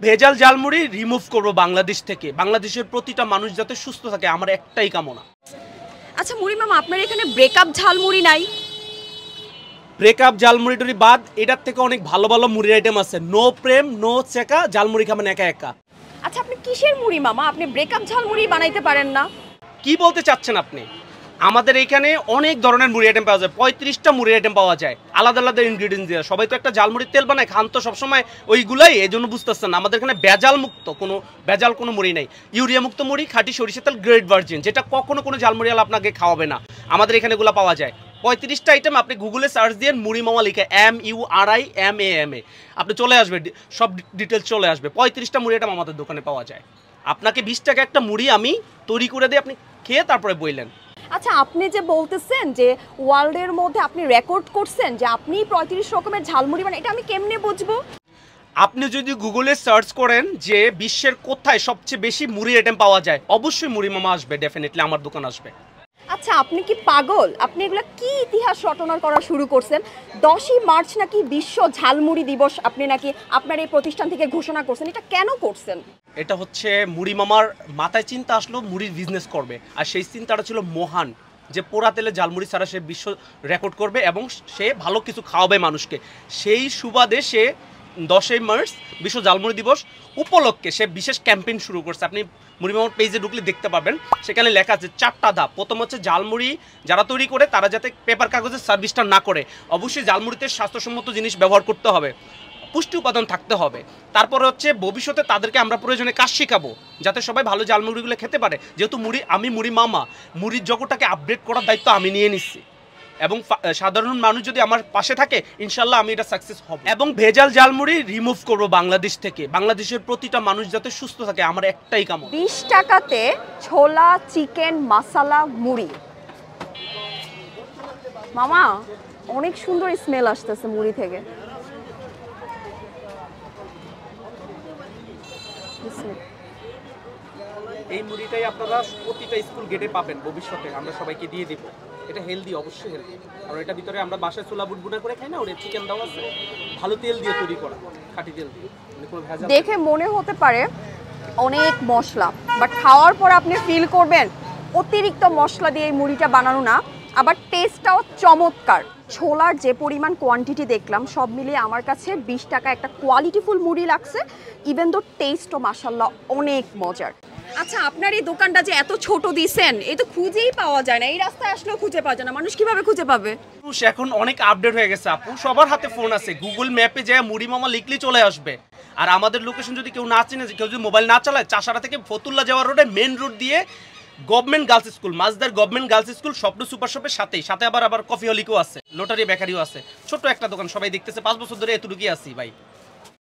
ভেজাল ঝালমুড়ি রিমুভ করব বাংলাদেশ থেকে। বাংলাদেশের প্রতিটা মানুষ যাতে সুস্থ থাকে আমার একটাই কামনা। আচ্ছা মুড়ি মামা, আপনার এখানে ব্রেকআপ ঝালমুড়ি নাই? ব্রেকআপ ঝালমুড়ি বাদ এটার থেকে অনেক ভালো ভালো মুড়ির আইটেম আছে। নো প্রেম নো চেকা, ঝালমুড়ি খাবেন একা একা। আচ্ছা আপনি কিসের মুড়ি মামা? আপনি ব্রেকআপ ঝালমুড়ি বানাইতে পারেন না? কি বলতে চাচ্ছেন আপনি? আমাদের এখানে অনেক ধরনের মুড়ি আইটেম পাওয়া যায়, 35টা মুড়ি আইটেম পাওয়া যায় আলাদা আলাদা ইনগ্রিডিয়েন্টস দিয়ে। সবাই তো একটা ঝালমুড়ির তেল বানায়, খান তো সবসময় ওইগুলাই, এই জন্য বুঝতেছেন না। আমাদের এখানে ভেজাল কোনো মুড়ি নেই। ইউরিয়া মুক্ত মুড়ি, খাঁটি সরিষা তেল, গ্রেট ভার্জিন, যেটা কখনো কোনো ঝালমুড়িওয়ালা আপনাকে খাওয়াবে না। আমাদের এখানে এগুলো পাওয়া যায় 35টা আইটেম। আপনি গুগলে সার্চ দিয়ে মুড়ি মামা লিখে MURIMAMA আপনি চলে আসবে, সব ডিটেলস চলে আসবে। 35টা মুড়ি আইটেম আমাদের দোকানে পাওয়া যায়। আপনাকে 20 টাকা একটা মুড়ি আমি তৈরি করে দিই, আপনি খেয়ে তারপরে বললেন। আচ্ছা আপনি যে বলতেছেন যে ওয়ার্ল্ডের মধ্যে আপনি রেকর্ড করছেন যে আপনি 35 রকমের ঝালমুড়ি বানান, এটা আমি কেমনে বুঝবো? আপনি যদি গুগলে সার্চ করেন যে বিশ্বের কোথায় সবচেয়ে বেশি মুড়ি আইটেম পাওয়া যায়, অবশ্যই মুড়ি মামা আসবে, ডেফিনেটলি আমার দোকান আসবে। আচ্ছা আপনি কি পাগল? আপনি এগুলো কি ইতিহাস রটনা করা শুরু করছেন? 10ই মার্চ নাকি বিশ্ব ঝালমুড়ি দিবস আপনি নাকি আপনার এই প্রতিষ্ঠান থেকে ঘোষণা করছেন, এটা কেন করছেন? এটা হচ্ছে মুড়ি মামার মাথায় চিন্তা আসলো মুড়ির বিজনেস করবে, আর সেই চিন্তাটা ছিল মহান, যে পোড়া তেলে ঝালমুড়ি ছাড়া সে বিশ্ব রেকর্ড করবে এবং সে ভালো কিছু খাওয়াবে মানুষকে। সেই সুবাদে সে 10ই মার্চ বিশ্ব ঝালমুড়ি দিবস উপলক্ষে সে বিশেষ ক্যাম্পেইন শুরু করছে। আপনি মুড়ি মামার পেজে ঢুকলে দেখতে পাবেন, সেখানে লেখা আছে 4টা ধাপ। প্রথম হচ্ছে ঝালমুড়ি যারা তৈরি করে তারা যাতে পেপার কাগজের সার্ভিসটা না করে, অবশ্যই ঝালমুড়িতে স্বাস্থ্যসম্মত জিনিস ব্যবহার করতে হবে, পুষ্টি উপাদান থাকতে হবে। তারপরে হচ্ছে ভবিষ্যতে তাদেরকে আমরা প্রয়োজনে কাজ শেখাবো যাতে সবাই ভালো ঝালমুড়িগুলো খেতে পারে। যেহেতু আমি মুড়ি মামা, মুড়ির জগৎটাকে আপডেট করার দায়িত্ব আমি নিয়ে নিচ্ছি, এবং সাধারণ মানুষ যদি আমার পাশে থাকে ইনশাল্লাহ আমি এটা সাকসেস হব। এবং ভেজাল ঝালমুড়ি রিমুভ করব বাংলাদেশ থেকে। বাংলাদেশের প্রতিটা মানুষ যাতে সুস্থ থাকে আমার একটাই কামনা। 20 টাকাতে ছোলা চিকেন মাসালা মুড়ি। মামা অনেক সুন্দর স্মেল আসতেছে মুড়ি থেকে। এই মুড়িটাই আপনারা প্রতিটা স্কুল গেটে পাবেন, ভবিষ্যতে আমরা সবাইকে দিয়ে দিব। এটা হেলদি, অবশ্যই হেলদি, কারণ এটার ভিতরে আমরা বাসায় ছোলা বুটবুনা করে খাই না, ওটা চিকেন দেওয়া আছে, ভালো তেল দিয়ে তৈরি করা, খাঁটি তেল দিয়ে। দেখে মনে হতে পারে অনেক মশলা, বাট খাওয়ার পর আপনি ফিল করবেন অতিরিক্ত মশলা দিয়ে এই মুড়িটা বানানো না, আবার টেস্টটাও চমৎকার। ছোলার যে পরিমাণ কোয়ান্টিটি দেখলাম সব মিলিয়ে আমার কাছে 20 টাকা একটা কোয়ালিটিফুল মুড়ি লাগছে। ইভেন দো টেস্টও মাশাআল্লাহ অনেক মজার। আচ্ছা আপনার এই দোকানটা যে এত ছোট দিছেন, এই তো খুঁজেই পাওয়া যায় না, এই রাস্তায় আসলেও খুঁজে পাওয়া যায় না, মানুষ কিভাবে খুঁজে পাবে? এখন অনেক আপডেট হয়ে গেছে আপু, সবার হাতে ফোন আছে, গুগল ম্যাপে যায় মুড়ি মামা লিখলেই চলে আসবে। আর আমাদের লোকেশন যদি কেউ না চিনে, কেউ যদি মোবাইল না চালায়, চাষারা থেকে ফতুল্লা যাওয়ার রোডে মেন রোড দিয়ে government girls school, Majhdar government girls school, Shwapno super শপের সাথে আবার কফি হলিকও আছে, লোটারি বেকারিও আছে। ছোট্ট একটা দোকান, সবাই দেখতেছে, 5 বছর ধরে এতটুকুই আছি ভাই।